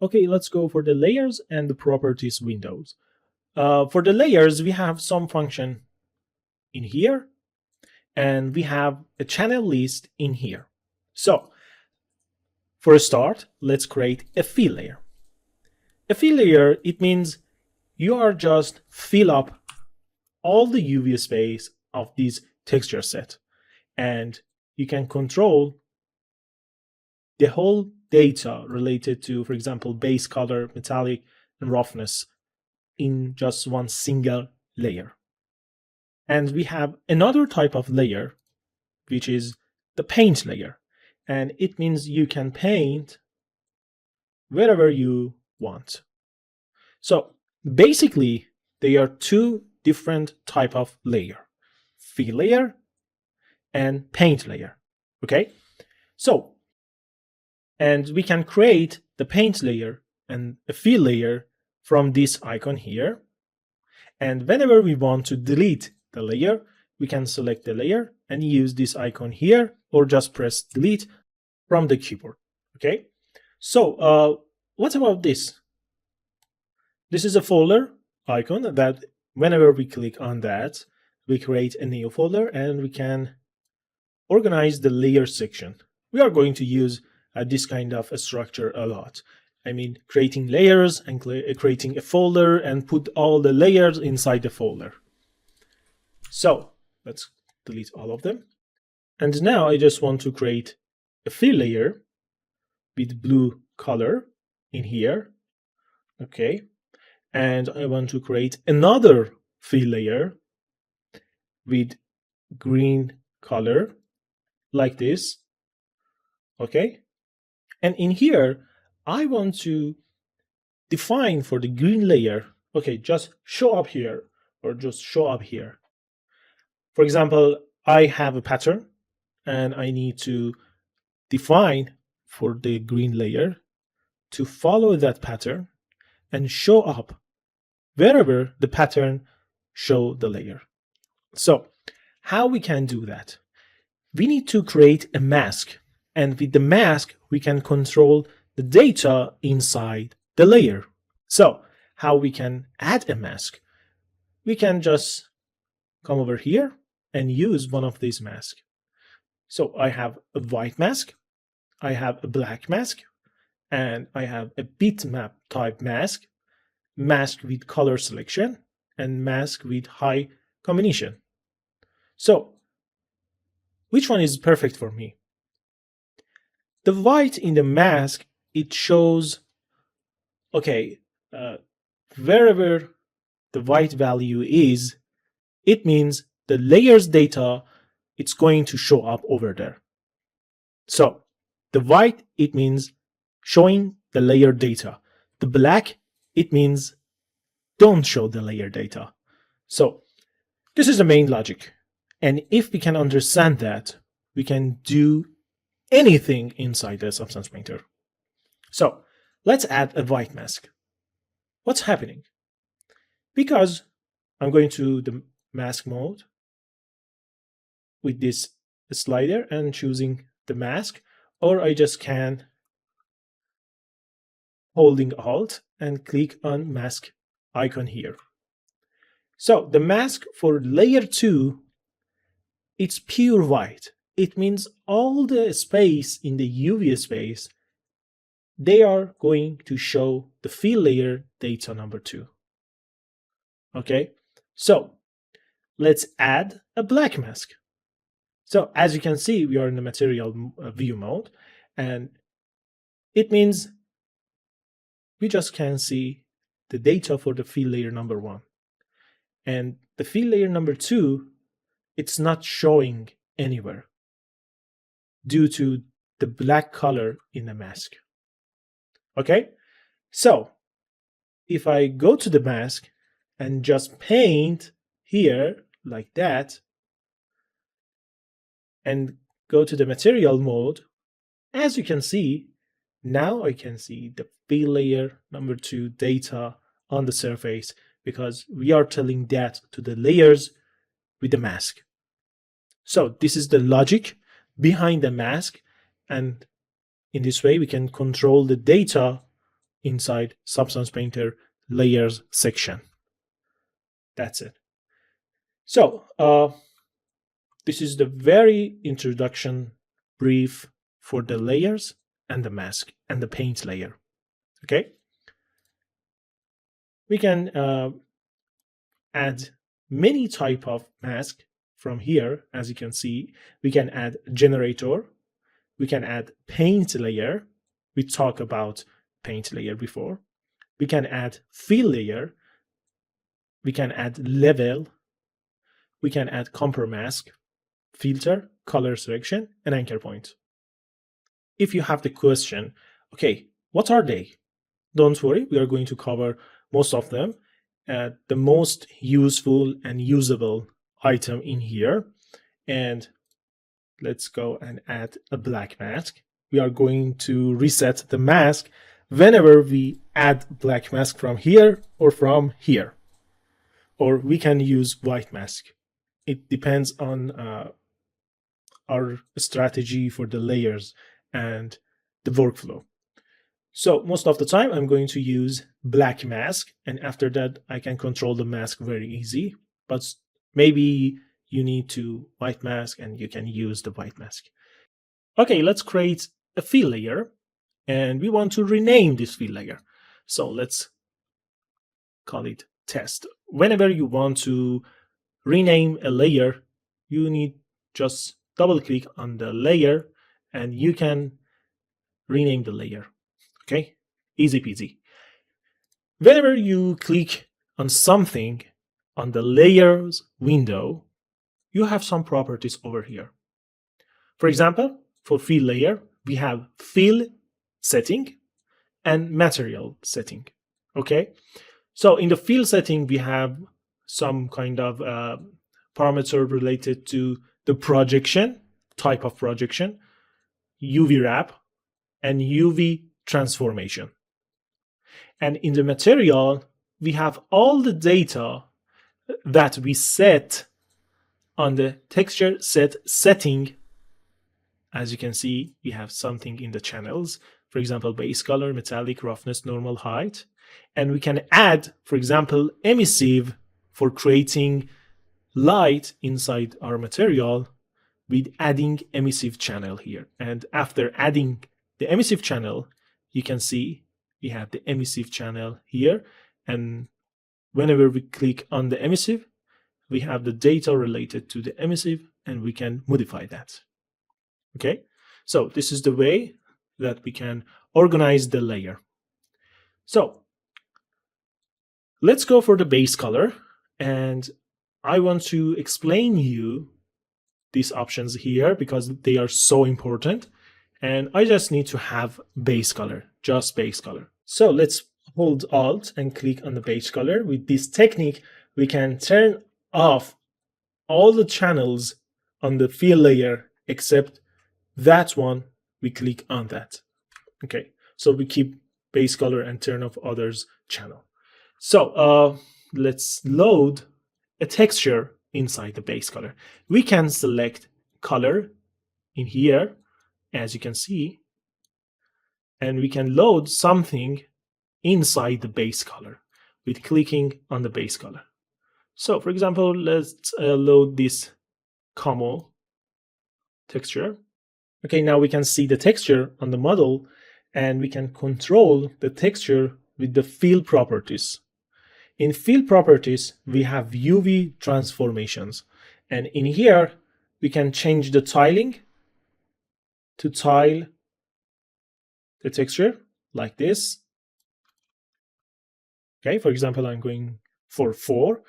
Okay, let's go for the layers and the properties windows. For the layers, we have some function in here, and we have a channel list in here. So for a start, let's create a fill layer. A fill layer, it means you are just fill up all the UV space of this texture set, and you can control the whole data related to, for example, base color, metallic, and roughness in just one single layer. And we have another type of layer, which is the paint layer. And it means you can paint wherever you want. So basically, there are two different type of layer, fill layer and paint layer. Okay, so and we can create the paint layer and a fill layer from this icon here. And whenever we want to delete the layer, we can select the layer and use this icon here, or just press delete from the keyboard. Okay, so what about this? This is a folder icon that whenever we click on that, we create a new folder and we can organize the layer section. We are going to use this kind of a structure a lot. I mean, creating layers and creating a folder and put all the layers inside the folder. So let's delete all of them. And now I just want to create a fill layer with blue color in here. Okay. And I want to create another fill layer with green color like this. Okay. And in here, I want to define for the green layer, okay, just show up here or just show up here. For example, I have a pattern and I need to define for the green layer to follow that pattern and show up wherever the pattern show the layer. So how we can do that? We need to create a mask, and with the mask we can control the data inside the layer. So how we can add a mask? We can just come over here and use one of these masks. So I have a white mask, I have a black mask, and I have a bitmap type mask, mask with color selection, and mask with high combination. So which one is perfect for me? The white in the mask, it shows, okay, wherever the white value is, it means the layers data, it's going to show up over there. So the white, it means showing the layer data. The black, it means don't show the layer data. So this is the main logic. And if we can understand that, we can do anything inside the Substance Painter. So let's add a white mask. What's happening? Because I'm going to the mask mode with this slider and choosing the mask, or I just can holding Alt and click on mask icon here. So the mask for layer 2, it's pure white. It means all the space in the UV space, they are going to show the fill layer data number 2. Okay, so let's add a black mask. So as you can see, we are in the material view mode, and it means we just can see the data for the fill layer number 1. And the fill layer number 2, it's not showing anywhere due to the black color in the mask. Okay, so if I go to the mask and just paint here like that and go to the material mode, as you can see, now I can see the fill layer number 2 data on the surface, because we are telling that to the layers with the mask. So this is the logic behind the mask, and in this way we can control the data inside Substance Painter layers section. That's it. So this is the very introduction brief for the layers and the mask and the paint layer. Okay, we can add many type of mask from here. As you can see, we can add generator, we can add paint layer. We talked about paint layer before. We can add fill layer, we can add level, we can add compare mask, filter, color selection, and anchor point. If you have the question, okay, what are they? Don't worry, we are going to cover most of them. The most useful and usable item in here. And let's go and add a black mask. We are going to reset the mask whenever we add black mask from here or from here. Or we can use white mask. It depends on our strategy for the layers and the workflow. So most of the time I'm going to use black mask, and after that I can control the mask very easy. But maybe you need to white mask and you can use the white mask. Okay, let's create a fill layer, and we want to rename this fill layer. So let's call it test. Whenever you want to rename a layer, you need just double click on the layer and you can rename the layer. Okay, easy peasy. Whenever you click on something on the layers window, you have some properties over here. For example, for fill layer, we have fill setting and material setting. Okay, so in the fill setting, we have some kind of parameter related to the projection, type of projection, UV wrap, and UV transformation. And in the material, we have all the data that we set on the texture set setting. As you can see, we have something in the channels, for example, base color, metallic, roughness, normal, height. And we can add, for example, emissive for creating light inside our material with adding emissive channel here. And after adding the emissive channel, you can see we have the emissive channel here. And whenever we click on the emissive, we have the data related to the emissive and we can modify that. Okay, so this is the way that we can organize the layer. So let's go for the base color, and I want to explain you these options here because they are so important, and I just need to have base color, just base color. So let's hold Alt and click on the base color. With this technique, we can turn off all the channels on the fill layer except that one. We click on that. Okay, so we keep base color and turn off others channel. So let's load a texture inside the base color. We can select color in here, as you can see, and we can load something inside the base color with clicking on the base color. So for example, let's load this Camo texture. Okay, now we can see the texture on the model, and we can control the texture with the fill properties. In fill properties, we have UV transformations, and in here we can change the tiling to tile the texture like this. Okay, for example, I'm going for 4,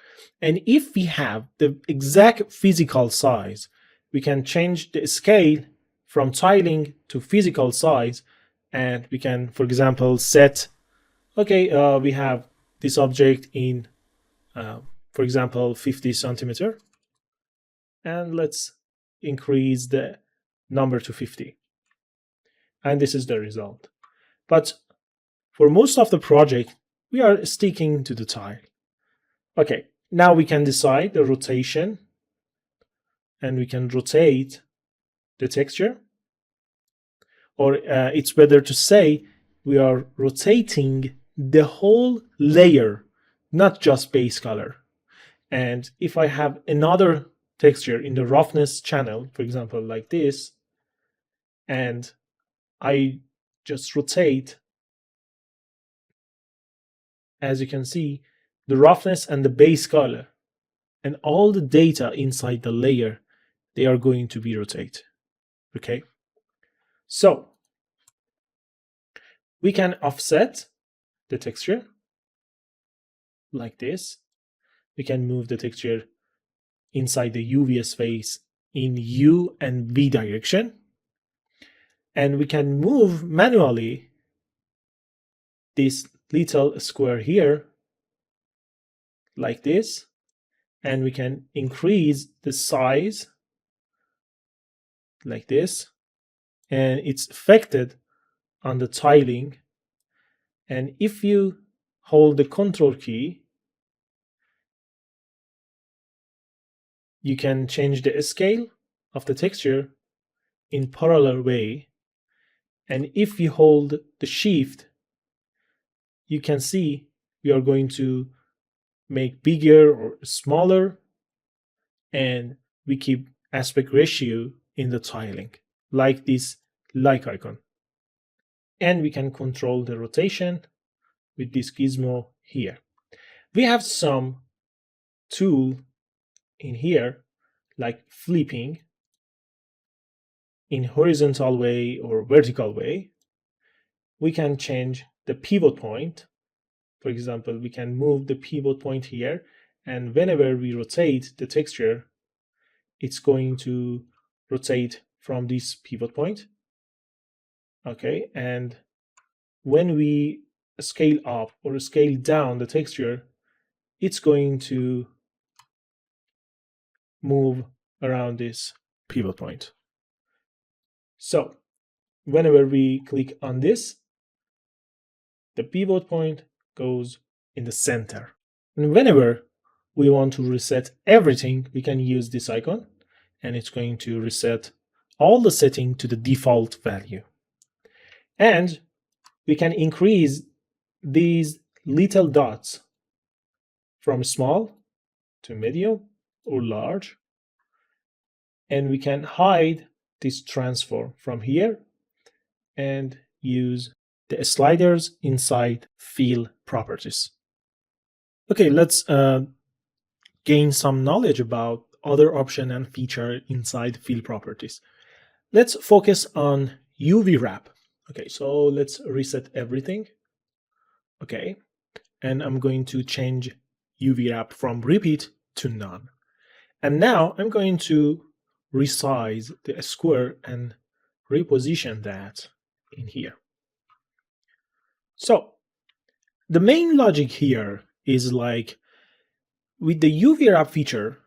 and if we have the exact physical size, we can change the scale from tiling to physical size, and we can, for example, set, okay, we have this object in, for example, 50 centimeter, and let's increase the number to 50. And this is the result. But for most of the project, we are sticking to the tile. Okay, now we can decide the rotation, and we can rotate the texture, or it's better to say we are rotating the whole layer, not just base color. And if I have another texture in the roughness channel, for example, like this, and I just rotate, as you can see, the roughness and the base color and all the data inside the layer, they are going to be rotated. Okay, so we can offset the texture like this. We can move the texture inside the UV space in U and V direction. And we can move manually this little square here like this. And we can increase the size like this. And it's affected on the tiling. And if you hold the Control key, you can change the scale of the texture in parallel way. And if you hold the Shift, you can see we are going to make bigger or smaller, and we keep aspect ratio in the tiling, like this like icon. And we can control the rotation with this gizmo here. We have some tool in here, like flipping in horizontal way or vertical way. We can change the pivot point. For example, we can move the pivot point here, and whenever we rotate the texture, it's going to rotate from this pivot point. Okay, and when we scale up or scale down the texture, it's going to move around this pivot point. So whenever we click on this, the pivot point goes in the center. And whenever we want to reset everything, we can use this icon, and it's going to reset all the setting to the default value. And we can increase these little dots from small to medium or large. And we can hide this transform from here and use the sliders inside fill properties. Okay, let's gain some knowledge about other option and feature inside fill properties. Let's focus on UV wrap. Okay, so let's reset everything. Okay, and I'm going to change UV wrap from repeat to none. And now I'm going to resize the square and reposition that in here. So the main logic here is like with the UV wrap feature,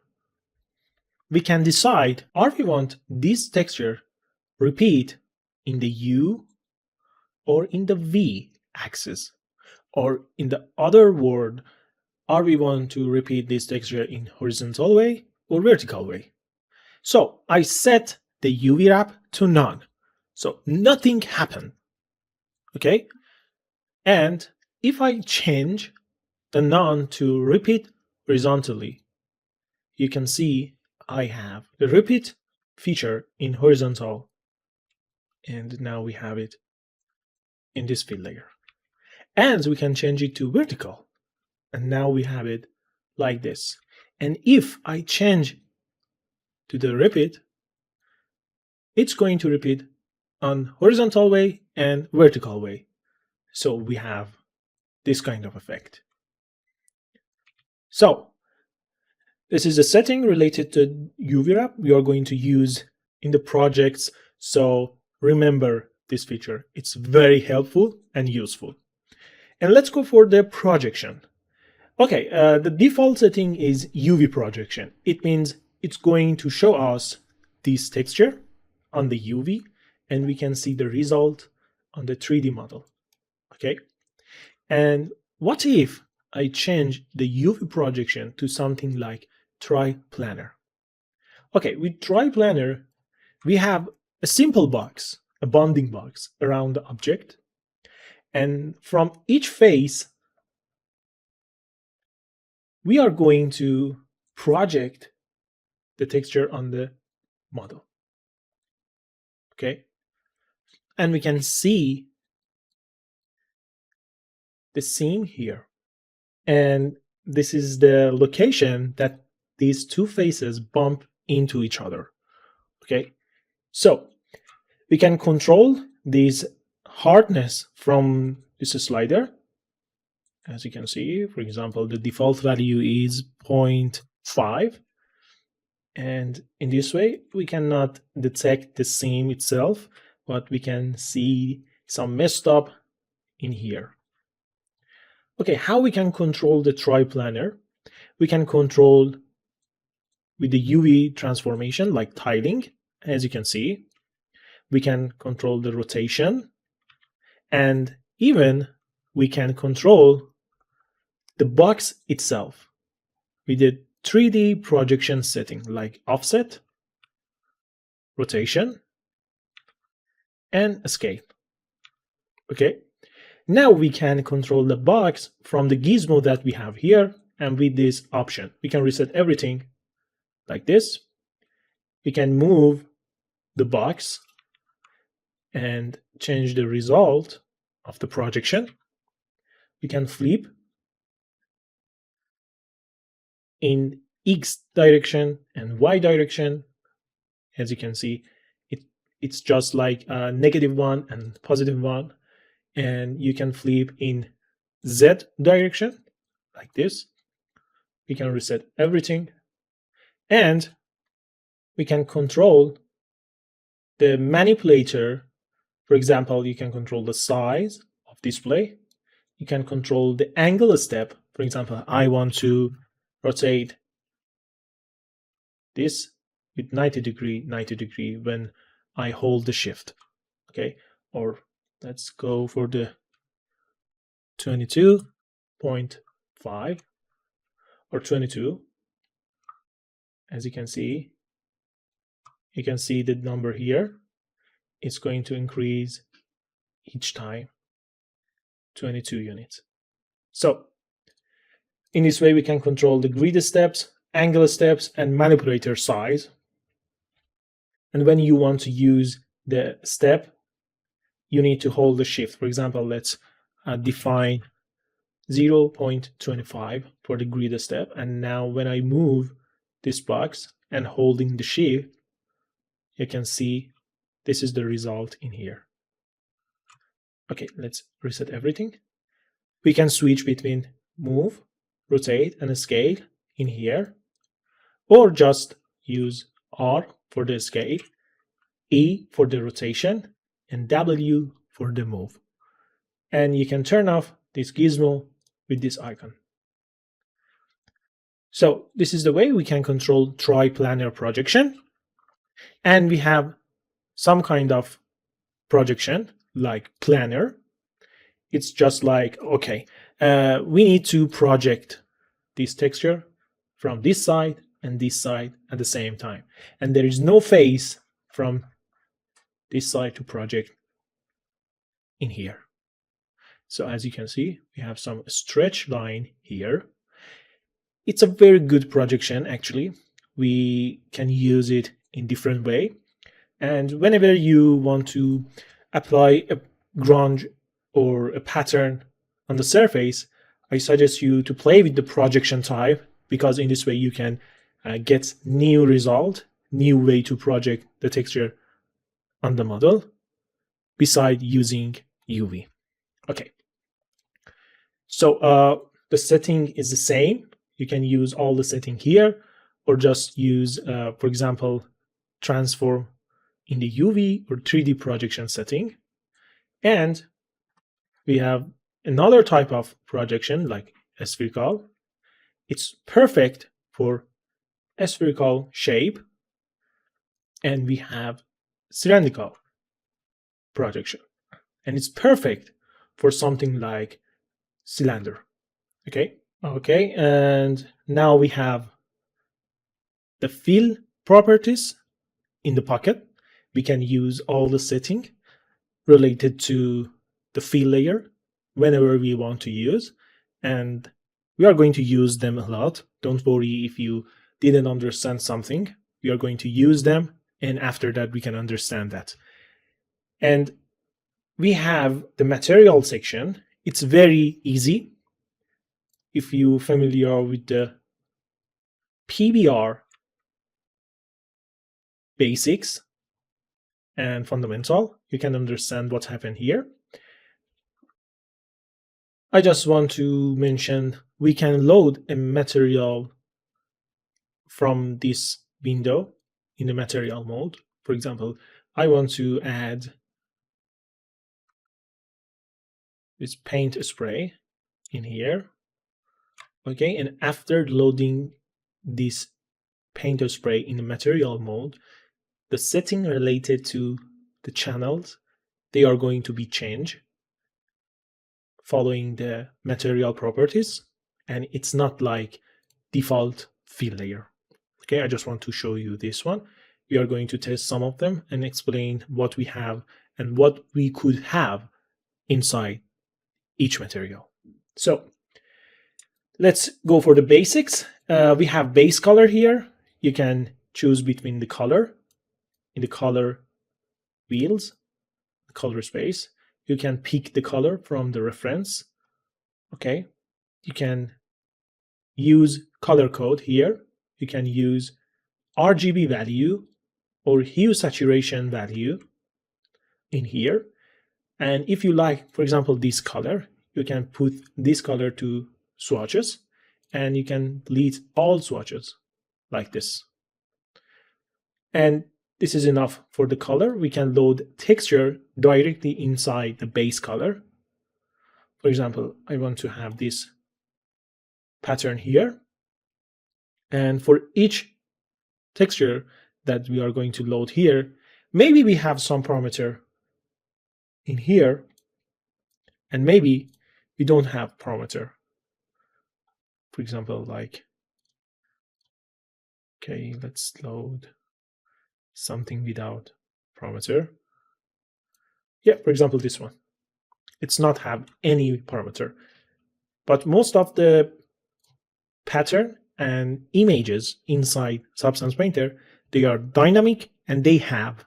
we can decide, are we want this texture repeat in the U or in the V axis, or in the other word, are we want to repeat this texture in horizontal way or vertical way? So I set the UV wrap to none, so nothing happened. Okay, and if I change the none to repeat horizontally, you can see I have the repeat feature in horizontal, and now we have it in this fill layer. And we can change it to vertical, and now we have it like this. And if I change to the repeat, it's going to repeat on horizontal way and vertical way. So we have this kind of effect. So this is a setting related to UV wrap we are going to use in the projects. So remember this feature. It's very helpful and useful. And let's go for the projection. Okay, the default setting is UV projection. It means it's going to show us this texture on the UV, and we can see the result on the 3D model. Okay, and what if I change the UV projection to something like triplanar? Okay, with triplanar, we have a simple box, a bounding box around the object, And from each face, we are going to project the texture on the model. Okay. And we can see the seam here. And this is the location that these two faces bump into each other. Okay. So we can control this hardness from this slider. As you can see, for example, the default value is 0.5. And in this way, we cannot detect the seam itself, but we can see some messed up in here. Okay, how we can control the triplanar? We can control with the UV transformation like tiling, as you can see. We can control the rotation, and even we can control the box itself with the 3D projection setting like offset, rotation, and escape. Okay, now we can control the box from the gizmo that we have here, and with this option we can reset everything like this. We can move the box and change the result of the projection. We can flip in X direction and Y direction. As you can see, it's just like a -1 and +1. And you can flip in Z direction like this. We can reset everything. And we can control the manipulator. For example, you can control the size of display. You can control the angle step. For example, I want to rotate this with 90 degree when I hold the shift. Okay, or let's go for the 22.5 or 22. As you can see the number here. It's going to increase each time 22 units. So in this way, we can control the grid steps, angle steps, and manipulator size. And when you want to use the step, you need to hold the shift. For example, let's define 0.25 for the grid step. And now when I move this box and holding the shift, you can see this is the result in here. Okay, let's reset everything. We can switch between move, rotate, and scale in here, or just use R for the scale, E for the rotation, and W for the move. And you can turn off this gizmo with this icon. So this is the way we can control triplanar projection. And we have some kind of projection like planar. It's just like, okay, we need to project this texture from this side and this side at the same time. And there is no face from this side to project in here. So as you can see, we have some stretch line here. It's a very good projection, actually. We can use it in different way. And whenever you want to apply a grunge or a pattern on the surface, I suggest you to play with the projection type, because in this way you can get new result, new way to project the texture on the model beside using UV. Okay. So the setting is the same. You can use all the setting here, or just use, for example, transform in the UV or 3D projection setting. And we have another type of projection like spherical. It's perfect for a spherical shape. And we have cylindrical projection. And it's perfect for something like cylinder. Okay, and now we have the fill properties in the pocket. We can use all the setting related to the fill layer. whenever we want to use, and we are going to use them a lot. Don't worry if you didn't understand something. We are going to use them, and after that we can understand that. And we have the material section. It's very easy. If you're familiar with the PBR basics and fundamental, you can understand what's happened here. I just want to mention we can load a material from this window in the material mode. For example, I want to add this paint spray in here. Okay, and after loading this paint spray in the material mode, the setting related to the channels, they are going to be changed following the material properties, and it's not like default fill layer. Okay, I just want to show you this one. We are going to test some of them and explain what we have and what we could have inside each material. So let's go for the basics. We have base color here. You can choose between the color in the color wheels, the color space. You can pick the color from the reference. Okay, you can use color code here. You can use RGB value or hue saturation value in here. And if you like, for example, this color, you can put this color to swatches, and you can delete all swatches like this. And this is enough for the color. We can load texture directly inside the base color. For example, I want to have this pattern here. And for each texture that we are going to load here, maybe we have some parameter in here, and maybe we don't have parameter. For example, like, okay, let's load something without parameter. Yeah, for example, this one. It's not have any parameter, but most of the pattern and images inside Substance Painter, they are dynamic and they have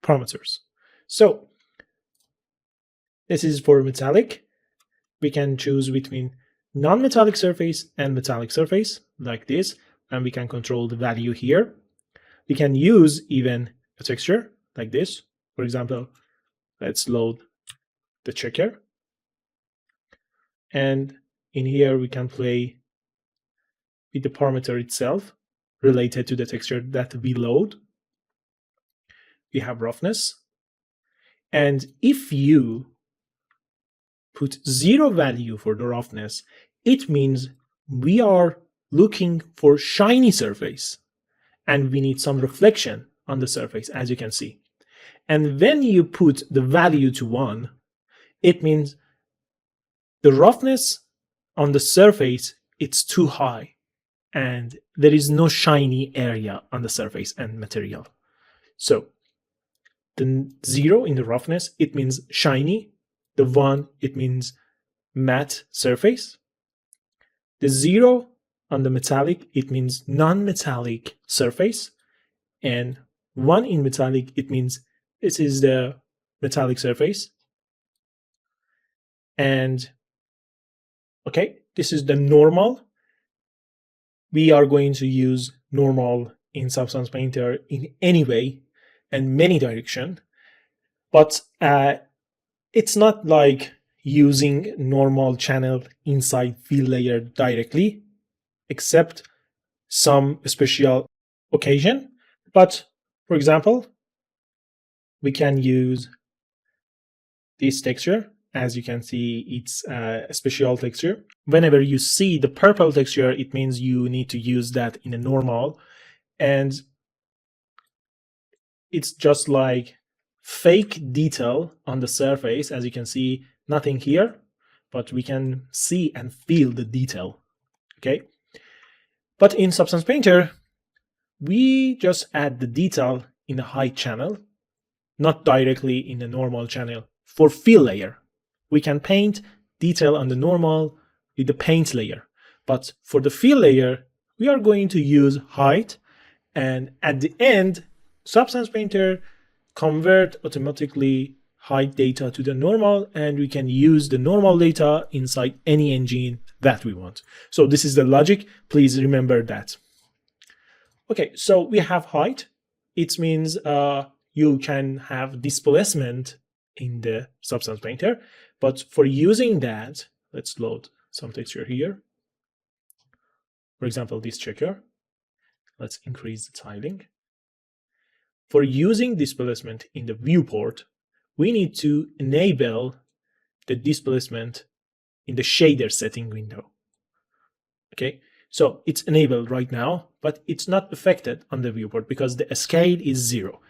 parameters. So this is for metallic. We can choose between non-metallic surface and metallic surface like this, and we can control the value here. We can use even a texture like this. For example, let's load the checker. And in here, we can play with the parameter itself related to the texture that we load. We have roughness. And if you put 0 value for the roughness, it means we are looking for shiny surface and we need some reflection on the surface, as you can see. And when you put the value to 1, it means the roughness on the surface, it's too high and there is no shiny area on the surface and material. So the 0 in the roughness, it means shiny. The 1, it means matte surface. The 0 on the metallic, it means non-metallic surface. And 1 in metallic, it means this is the metallic surface. And okay, this is the normal. We are going to use normal in Substance Painter in any way and many direction. But it's not like using normal channel inside fill layer directly, except some special occasion. But for example, we can use this texture. As you can see, it's a special texture. Whenever you see the purple texture, it means you need to use that in a normal. And it's just like fake detail on the surface. As you can see, nothing here, but we can see and feel the detail. Okay. But in Substance Painter, we just add the detail in a high channel, not directly in a normal channel for fill layer. we can paint detail on the normal with the paint layer. But for the fill layer, we are going to use height, and at the end, Substance Painter convert automatically height data to the normal, and we can use the normal data inside any engine that we want. So this is the logic. Please remember that. Okay, so we have height. It means you can have displacement in the Substance Painter. But for using that, let's load some texture here. For example, this checker. Let's increase the tiling. For using displacement in the viewport, we need to enable the displacement in the shader setting window. Okay, so it's enabled right now, but it's not affected on the viewport because the scale is 0.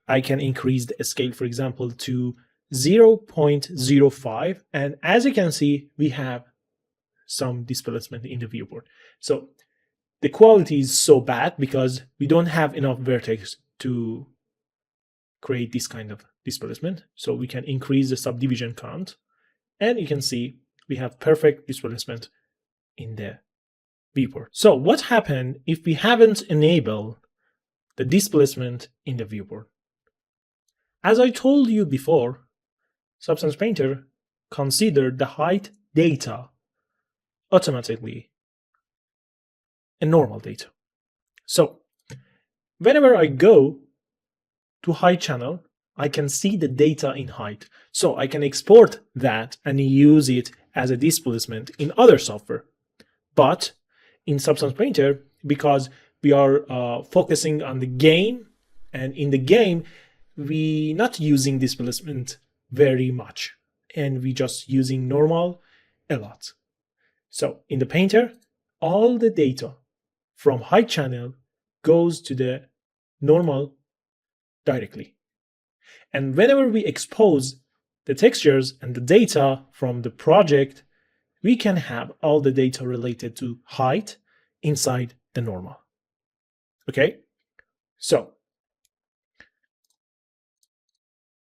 I can increase the scale, for example, to 0.05, and as you can see, we have some displacement in the viewport. So the quality is so bad because we don't have enough vertex to create this kind of displacement. So we can increase the subdivision count, and you can see we have perfect displacement in the viewport. So what happened if we haven't enabled the displacement in the viewport? As I told you before, Substance Painter considered the height data automatically a normal data. So whenever I go to height channel, I can see the data in height. So I can export that and use it as a displacement in other software. But in Substance Painter, because we are focusing on the game, and in the game, we not using displacement very much, and we just using normal a lot. So in the Painter, all the data from height channel goes to the normal directly. And whenever we expose the textures and the data from the project, we can have all the data related to height inside the normal. Okay, so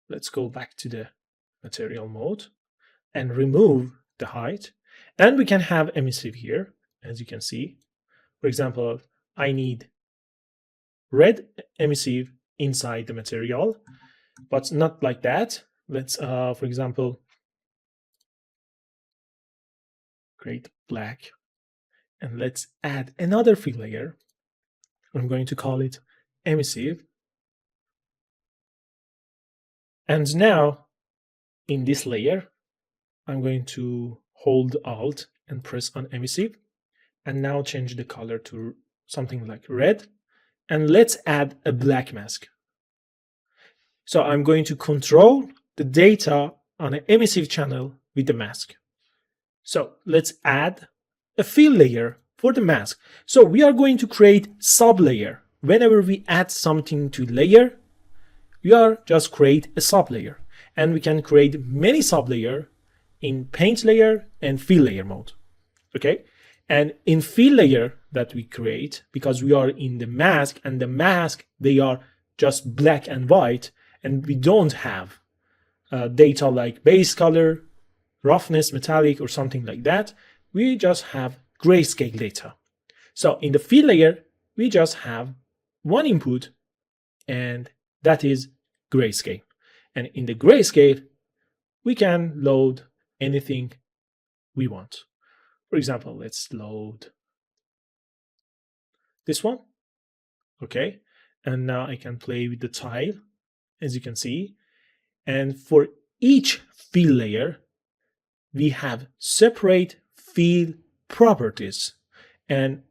let's go back to the material mode and remove the height. And we can have emissive here, as you can see. For example, I need red emissive inside the material, but not like that. Let's, for example, create black, and let's add another fill layer. I'm going to call it emissive. And now in this layer, I'm going to hold Alt and press on emissive, and now change the color to something like red. And let's add a black mask. So I'm going to control the data on an emissive channel with the mask. So let's add a fill layer for the mask. So we are going to create sub-layer. Whenever we add something to layer, we are just create a sub-layer. And we can create many sub-layer in paint layer and fill layer mode. Okay? And in fill layer that we create, because we are in the mask, and the mask, they are just black and white, and we don't have data like base color, roughness, metallic, or something like that. We just have grayscale data. So in the fill layer, we just have one input, and that is grayscale. And in the grayscale, we can load anything we want. For example, let's load this one. Okay, and now I can play with the tile, as you can see. And for each fill layer, we have separate fill properties. And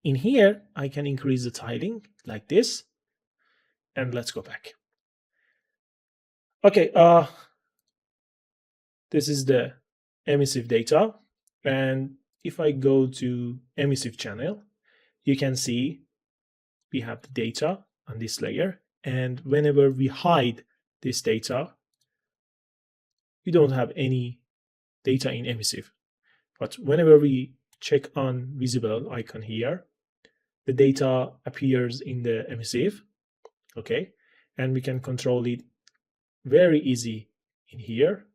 in here, I can increase the tiling like this. And let's go back. Okay, this is the emissive data. And if I go to emissive channel, you can see we have the data on this layer. And whenever we hide this data, we don't have any data in emissive. But whenever we check on visible icon here, the data appears in the emissive. Okay, and we can control it very easy in here.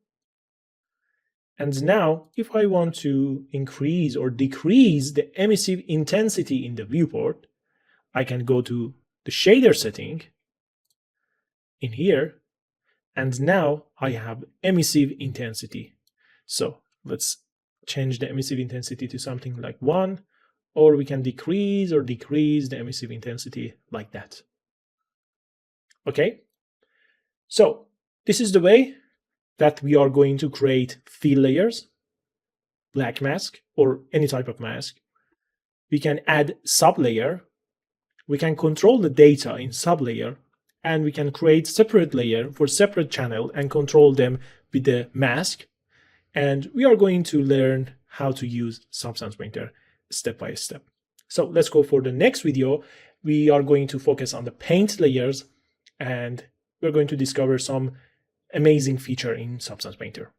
And now, if I want to increase or decrease the emissive intensity in the viewport, I can go to the shader setting in here, and now I have emissive intensity. So let's change the emissive intensity to something like 1, or we can decrease the emissive intensity like that. Okay, so this is the way that we are going to create fill layers, black mask, or any type of mask. We can add sublayer, we can control the data in sublayer, and we can create separate layer for separate channel and control them with the mask. And we are going to learn how to use Substance Painter step by step. So let's go for the next video. We are going to focus on the paint layers, and we're going to discover some amazing feature in Substance Painter.